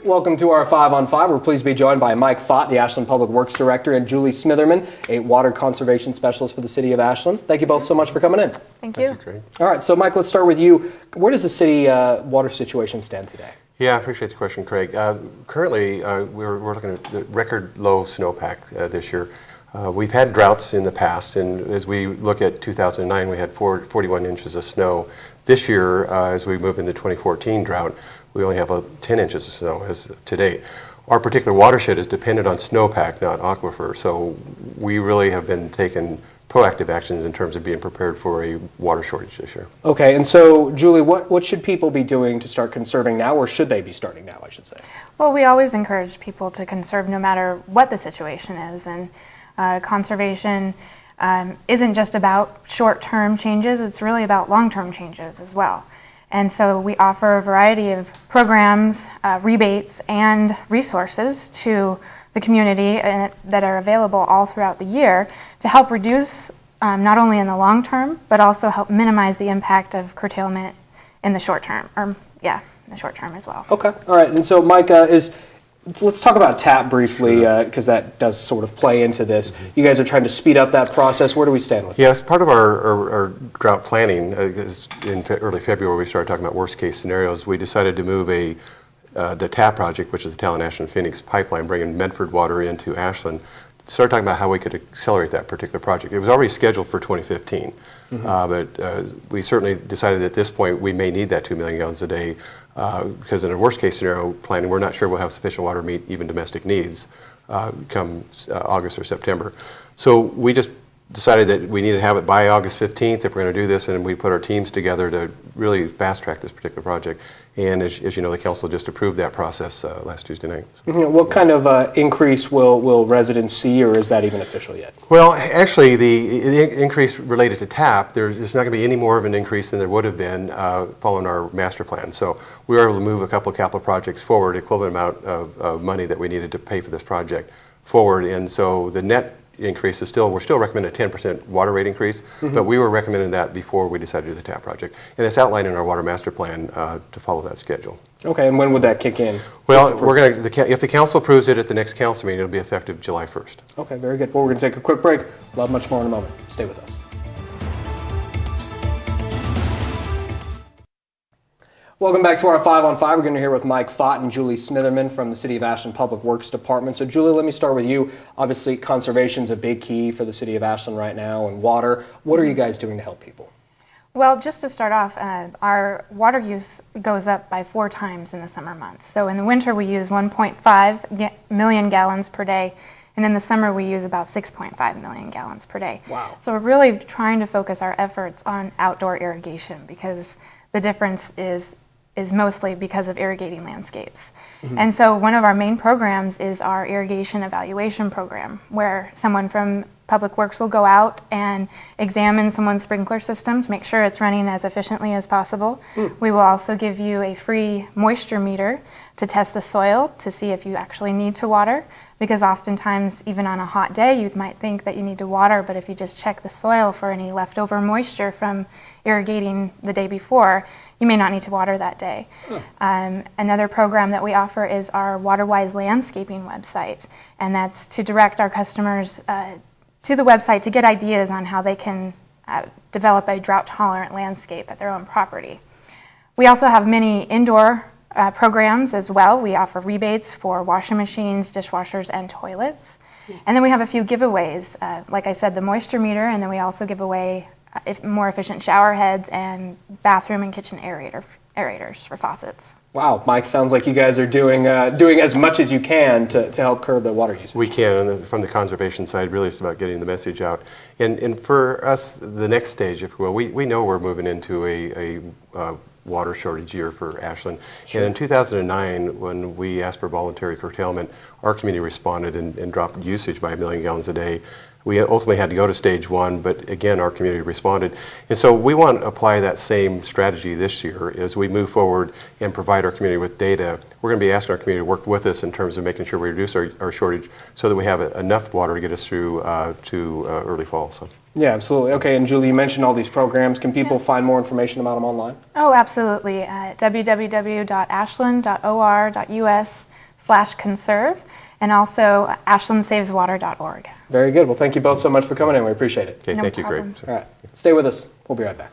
Welcome to our 5 on 5. We're pleased to be joined by Mike Faught, the Ashland Public Works Director, and Julie Smitherman, a water conservation specialist for the City of Ashland. Thank you both so much for coming in. Thank you. Craig. All right, so Mike, let's start with you. Where does the city water situation stand today? Yeah, I appreciate the question, Craig. Currently, we're looking at the record low snowpack this year. We've had droughts in the past, and as we look at 2009, we had 41 inches of snow. This year, as we move into 2014 drought, we only have 10 inches of snow as to date. Our particular watershed is dependent on snowpack, not aquifer, so we really have been taking proactive actions in terms of being prepared for a water shortage this year. Okay, and so, Julie, what should people be doing to start conserving now, or should they be starting now, I should say? Well, we always encourage people to conserve no matter what the situation is, and conservation isn't just about short-term changes, it's really about long-term changes as well. And so we offer a variety of programs, rebates, and resources to the community that are available all throughout the year to help reduce, not only in the long term, but also help minimize the impact of curtailment in the short term, in the short term as well. Okay, all right, and so Mike, let's talk about TAP briefly, because that does sort of play into this. You guys are trying to speed up that process. Where do we stand with that? Yeah, as part of our drought planning, in early February we started talking about worst case scenarios. We decided to move the TAP project, which is the Talon-Ashland-Phoenix pipeline, bringing Medford water into Ashland. Started talking about how we could accelerate that particular project. It was already scheduled for 2015, but we certainly decided at this point we may need that 2 million gallons a day because in a worst case scenario planning, we're not sure we'll have sufficient water to meet even domestic needs come August or September. So we just decided that we need to have it by August 15th if we're going to do this, and we put our teams together to really fast track this particular project. And as you know, the council just approved that process last Tuesday night. What kind of increase will residents see, or is that even official yet? Well, actually, the increase related to TAP, there's not going to be any more of an increase than there would have been following our master plan. So we were able to move a couple of capital projects forward, equivalent amount of money that we needed to pay for this project forward. And so the net increase is we're still recommending a 10% water rate increase, but we were recommending that before we decided to do the TAP project. And it's outlined in our water master plan to follow that schedule. Okay, and when would that kick in? Well, if the council approves it at the next council meeting, it'll be effective July 1st. Okay, very good. Well, we're going to take a quick break. We'll have much more in a moment. Stay with us. Welcome back to our 5 on 5. We're going to hear with Mike Faught and Julie Smitherman from the City of Ashland Public Works Department. So, Julie, let me start with you. Obviously, conservation is a big key for the City of Ashland right now, and water. What are you guys doing to help people? Well, just to start off, our water use goes up by 4 times in the summer months. So in the winter, we use 1.5 million gallons per day, and in the summer, we use about 6.5 million gallons per day. Wow. So we're really trying to focus our efforts on outdoor irrigation because the difference is mostly because of irrigating landscapes. And so one of our main programs is our irrigation evaluation program, where someone from Public Works will go out and examine someone's sprinkler system to make sure it's running as efficiently as possible. We will also give you a free moisture meter to test the soil to see if you actually need to water, because oftentimes, even on a hot day, you might think that you need to water, but if you just check the soil for any leftover moisture from irrigating the day before, you may not need to water that day. Another program that we offer is our WaterWise landscaping website, and that's to direct our customers to the website to get ideas on how they can develop a drought-tolerant landscape at their own property. We also have many indoor programs as well. We offer rebates for washing machines, dishwashers, and toilets. And then we have a few giveaways, like I said, the moisture meter, and then we also give away more efficient shower heads and bathroom and kitchen aerators for faucets. Wow, Mike, sounds like you guys are doing as much as you can to help curb the water usage. We can, and from the conservation side, really it's about getting the message out. And for us, the next stage, if you will, we know we're moving into a water shortage year for Ashland. Sure. And in 2009, when we asked for voluntary curtailment, our community responded and dropped usage by 1 million gallons a day. We ultimately had to go to stage 1, but again, our community responded. And so we want to apply that same strategy this year as we move forward and provide our community with data. We're going to be asking our community to work with us in terms of making sure we reduce our shortage so that we have enough water to get us through to early fall. So. Yeah, absolutely. Okay, and Julie, you mentioned all these programs. Can people find more information about them online? Oh, absolutely. At www.ashland.or.us. ashland.gov/conserve, and also ashlandsaveswater.org. Very good. Well, thank you both so much for coming in. We appreciate it. Okay, No thank you, problem. Greg. All right. Stay with us. We'll be right back.